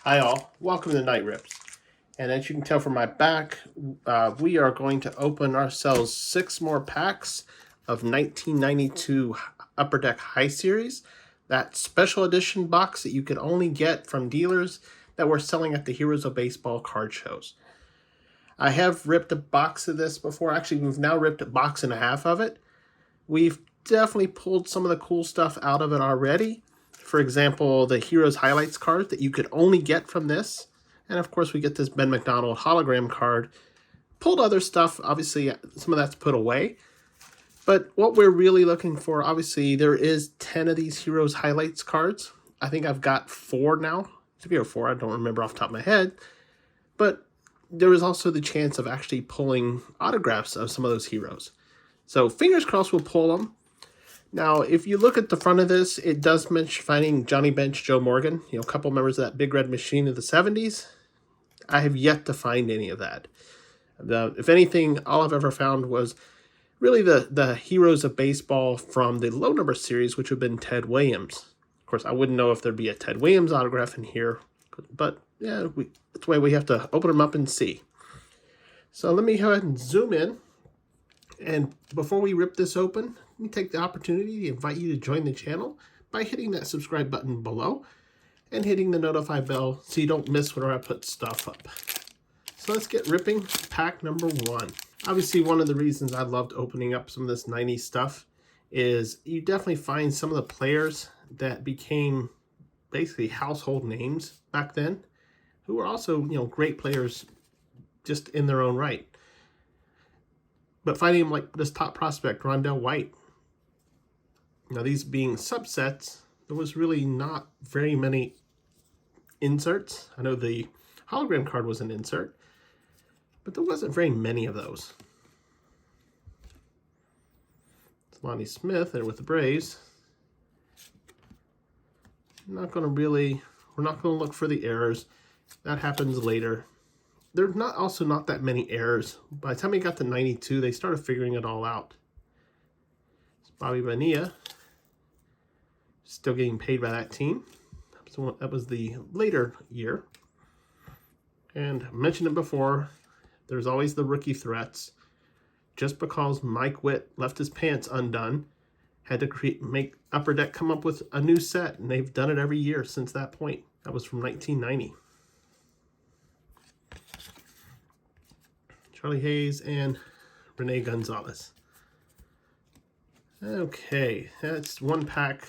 Hi all, welcome to Night Rips. And as you can tell from my back, we are going to open ourselves 6 more packs of 1992 Upper Deck High Series. That special edition box that you could only get from dealers that were selling at the Heroes of Baseball card shows. I have ripped a box of this before. Actually, we've now ripped a box and a half of it. We've definitely pulled some of the cool stuff out of it already. For example, the Heroes Highlights card that you could only get from this. And of course, we get this Ben McDonald hologram card. Pulled other stuff. Obviously, some of that's put away. But what we're really looking for, obviously, there is 10 of these Heroes Highlights cards. I think I've got 4 now. 3 or 4, I don't remember off the top of my head. But there is also the chance of actually pulling autographs of some of those heroes. So fingers crossed we'll pull them. Now, if you look at the front of this, it does mention finding Johnny Bench, Joe Morgan, a couple members of that Big Red Machine of the 70s. I have yet to find any of that. If anything, all I've ever found was really the Heroes of Baseball from the low number series, which would have been Ted Williams. Of course, I wouldn't know if there'd be a Ted Williams autograph in here, but yeah, that's the way we have to open them up and see. So let me go ahead and zoom in. And before we rip this open, let me take the opportunity to invite you to join the channel by hitting that subscribe button below and hitting the notify bell so you don't miss whenever I put stuff up. So let's get ripping pack number 1. Obviously, one of the reasons I loved opening up some of this 90s stuff is you definitely find some of the players that became basically household names back then who were also, great players just in their own right. But finding him like this top prospect, Rondell White. Now, these being subsets, there was really not very many inserts. I know the hologram card was an insert, but there wasn't very many of those. It's Lonnie Smith there with the Braves. We're not going to look for the errors. That happens later. There's not that many errors. By the time we got to 92, they started figuring it all out. It's Bobby Bonilla, still getting paid by that team. So that was the later year. And I mentioned it before, there's always the rookie threats. Just because Mike Witt left his pants undone, had to make Upper Deck come up with a new set, and they've done it every year since that point. That was from 1990. Charlie Hayes and Rene Gonzalez. Okay, that's one pack.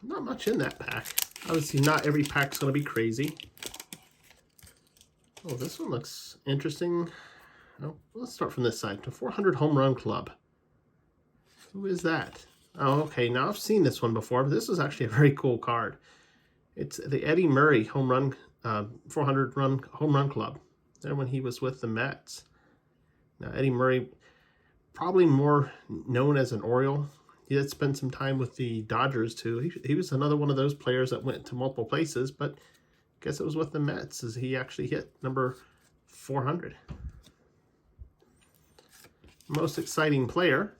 Not much in that pack. Obviously, not every pack's going to be crazy. Oh, this one looks interesting. Oh, let's start from this side. The 400 Home Run Club. Who is that? Oh, okay. Now, I've seen this one before, but this is actually a very cool card. It's the Eddie Murray 400 Home Run Club. There when he was with the Mets. Now, Eddie Murray, probably more known as an Oriole. He did spend some time with the Dodgers, too. He was another one of those players that went to multiple places, but I guess it was with the Mets as he actually hit number 400. Most exciting player,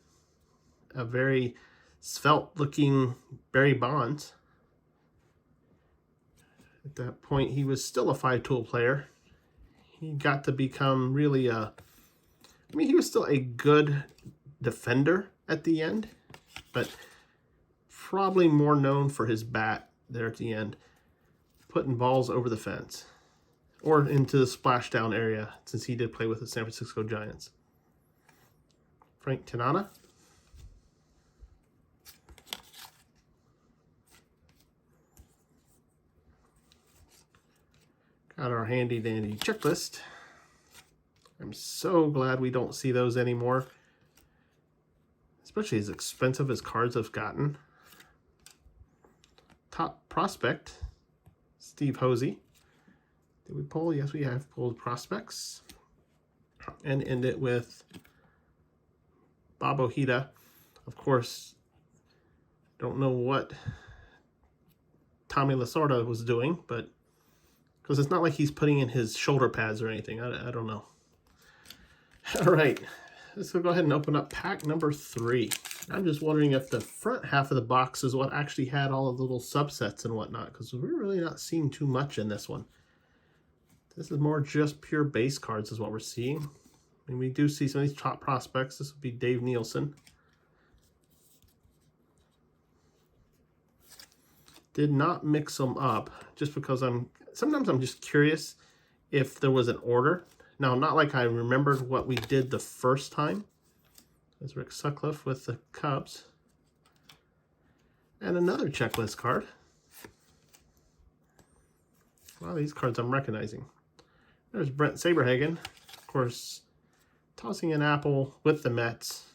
a very svelte-looking Barry Bonds. At that point, he was still a 5-tool player. He got to become really he was still a good defender at the end, but probably more known for his bat there at the end, putting balls over the fence or into the splashdown area since he did play with the San Francisco Giants. Frank Tanana. Got our handy dandy checklist. I'm so glad we don't see those anymore, especially as expensive as cards have gotten. Top prospect, Steve Hosey. Did we pull? Yes, we have pulled prospects. And end it with Bob Ojeda. Of course, don't know what Tommy Lasorda was doing, but because it's not like he's putting in his shoulder pads or anything. I don't know. All right, let's go ahead and open up pack number 3. I'm just wondering if the front half of the box is what actually had all of the little subsets and whatnot, because we're really not seeing too much in this one. This is more just pure base cards is what we're seeing. And we do see some of these top prospects. This would be Dave Nielsen. Did not mix them up just because sometimes I'm just curious if there was an order. Now, not like I remembered what we did the first time. There's Rick Sutcliffe with the Cubs. And another checklist card. A lot of these cards I'm recognizing. There's Brent Saberhagen, of course, tossing an apple with the Mets.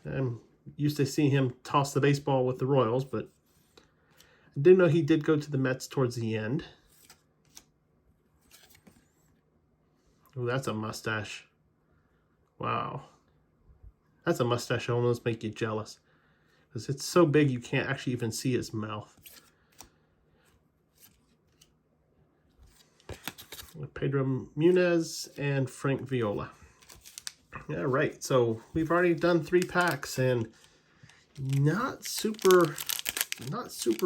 I'm used to seeing him toss the baseball with the Royals, but I didn't know he did go to the Mets towards the end. Oh, that's a mustache. Wow. That's a mustache that almost make you jealous. Because it's so big you can't actually even see his mouth. Pedro Munez and Frank Viola. Yeah, right. So we've already done 3 packs and not super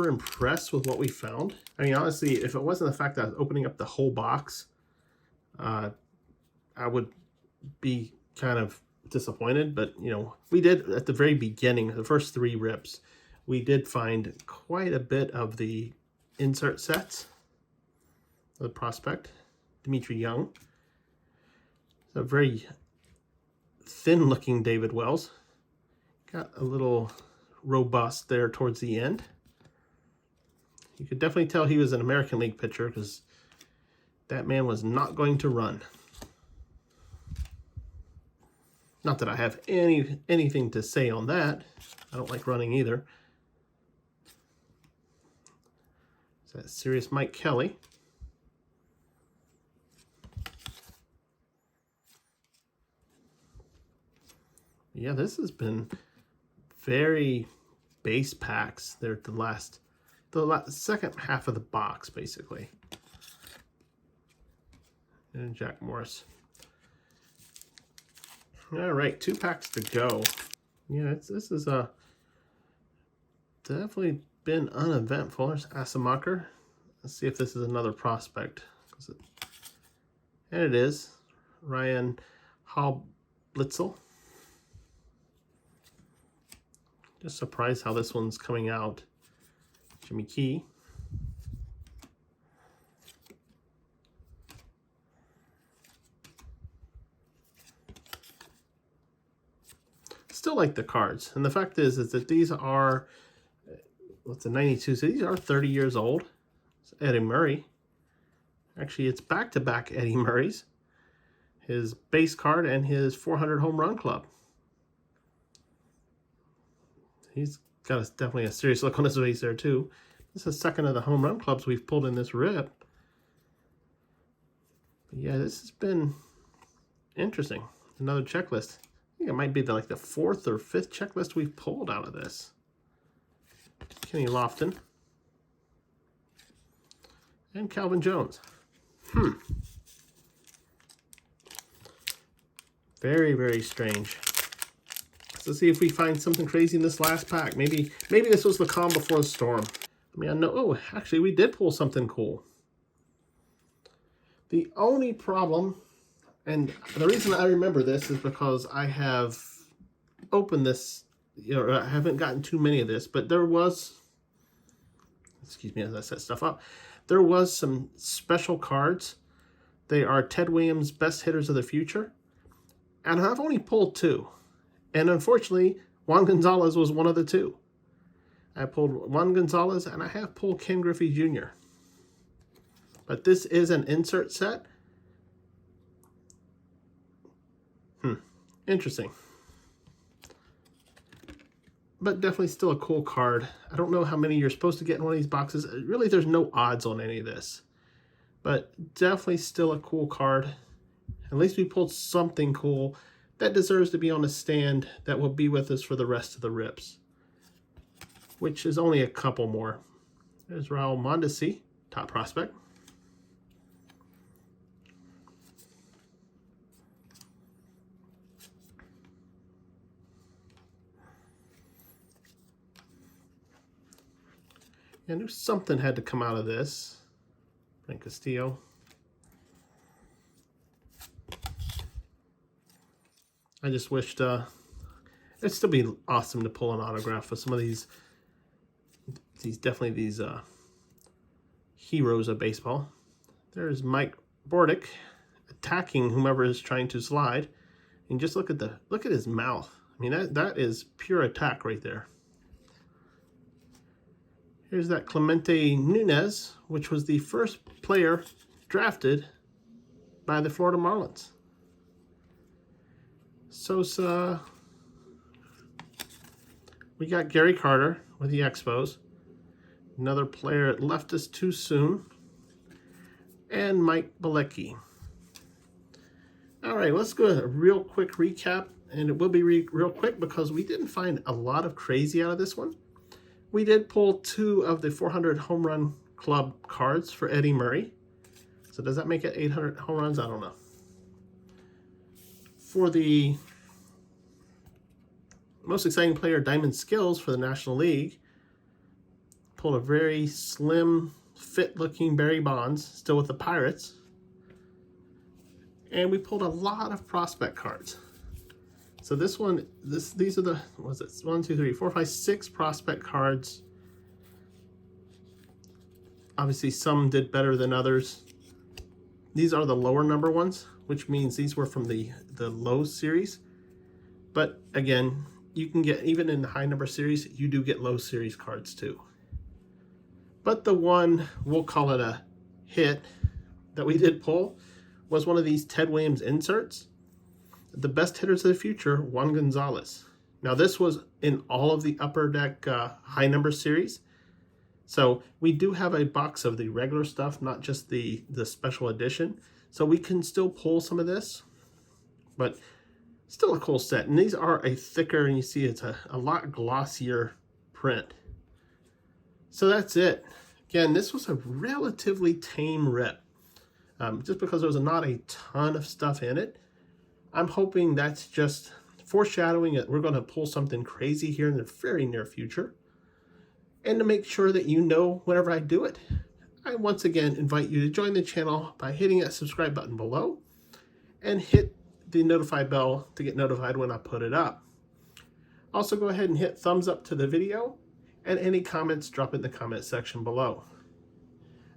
impressed with what we found. I mean, honestly, if it wasn't the fact that I was opening up the whole box, I would be kind of disappointed. But, you know, we did at the very beginning, the first 3 rips, we did find quite a bit of the insert sets of the prospect. Dimitri Young. It's a very thin-looking David Wells. Got a little robust there towards the end. You could definitely tell he was an American League pitcher because that man was not going to run. Not that I have anything to say on that. I don't like running either. Is that serious Mike Kelly? Yeah, this has been very base packs. They're the second half of the box, basically. And Jack Morris. All right, 2 packs to go. Yeah, this is definitely been uneventful. There's Asamacher. Let's see if this is another prospect. And it is. Ryan Halblitzel. Just surprised how this one's coming out. Jimmy Key. Still like the cards. And the fact is that these are, what's a 92? So these are 30 years old. It's Eddie Murray. Actually, it's back-to-back Eddie Murrays. His base card and his 400 home run club. He's got definitely a serious look on his face there, too. This is the second of the home run clubs we've pulled in this rip. But yeah, this has been interesting. Another checklist. I think it might be like the 4th or 5th checklist we've pulled out of this. Kenny Lofton. And Calvin Jones. Very, very strange. Let's see if we find something crazy in this last pack. Maybe this was the calm before the storm. I mean, I know. Oh, actually, we did pull something cool. The only problem, and the reason I remember this is because I have opened this. You know, I haven't gotten too many of this, but there was. Excuse me as I set stuff up. There was some special cards. They are Ted Williams' Best Hitters of the Future, and I've only pulled 2. And unfortunately, Juan Gonzalez was one of the 2. I pulled Juan Gonzalez, and I have pulled Ken Griffey Jr. But this is an insert set. Interesting. But definitely still a cool card. I don't know how many you're supposed to get in one of these boxes. Really, there's no odds on any of this. But definitely still a cool card. At least we pulled something cool that deserves to be on a stand that will be with us for the rest of the rips, which is only a couple more. There's Raul Mondesi, top prospect. And there's something had to come out of this. Frank Castillo. I just wished it'd still be awesome to pull an autograph with some of these definitely these heroes of baseball. There's Mike Bordick attacking whomever is trying to slide, and just look at his mouth. I mean, that is pure attack right there. Here's that Clemente Nunez, which was the first player drafted by the Florida Marlins. Sosa. We got Gary Carter with the Expos. Another player that left us too soon. And Mike Bilecki. All right, let's go a real quick recap. And it will be real quick because we didn't find a lot of crazy out of this one. We did pull 2 of the 400 home run club cards for Eddie Murray. So does that make it 800 home runs? I don't know. For the most exciting player, Diamond Skills for the National League, pulled a very slim, fit-looking Barry Bonds, still with the Pirates. And we pulled a lot of prospect cards. So this one, these are the, what was it? 1, 2, 3, 4, 5, 6 prospect cards. Obviously, some did better than others. These are the lower number ones, which means these were from the low series. But again, you can get, even in the high number series, you do get low series cards too. But the one, we'll call it a hit, that we did pull was one of these Ted Williams inserts. The best hitters of the future, Juan Gonzalez. Now this was in all of the Upper Deck high number series. So we do have a box of the regular stuff, not just the special edition. So we can still pull some of this, but still a cool set. And these are a thicker, and you see it's a lot glossier print. So that's it. Again, this was a relatively tame rip. Just because there was not a ton of stuff in it. I'm hoping that's just foreshadowing that we're going to pull something crazy here in the very near future. And to make sure that you know whenever I do it, I once again invite you to join the channel by hitting that subscribe button below and hit the notify bell to get notified when I put it up. Also, go ahead and hit thumbs up to the video, and any comments, drop in the comment section below.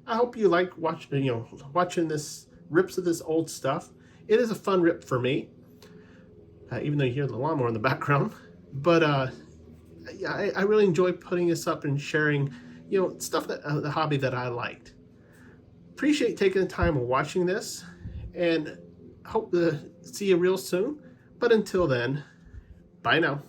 I hope you like watching this rips of this old stuff. It is a fun rip for me, even though you hear the lawnmower in the background. But yeah, I really enjoy putting this up and sharing, stuff that the hobby that I liked. Appreciate taking the time of watching this, and hope to see you real soon. But until then, bye now.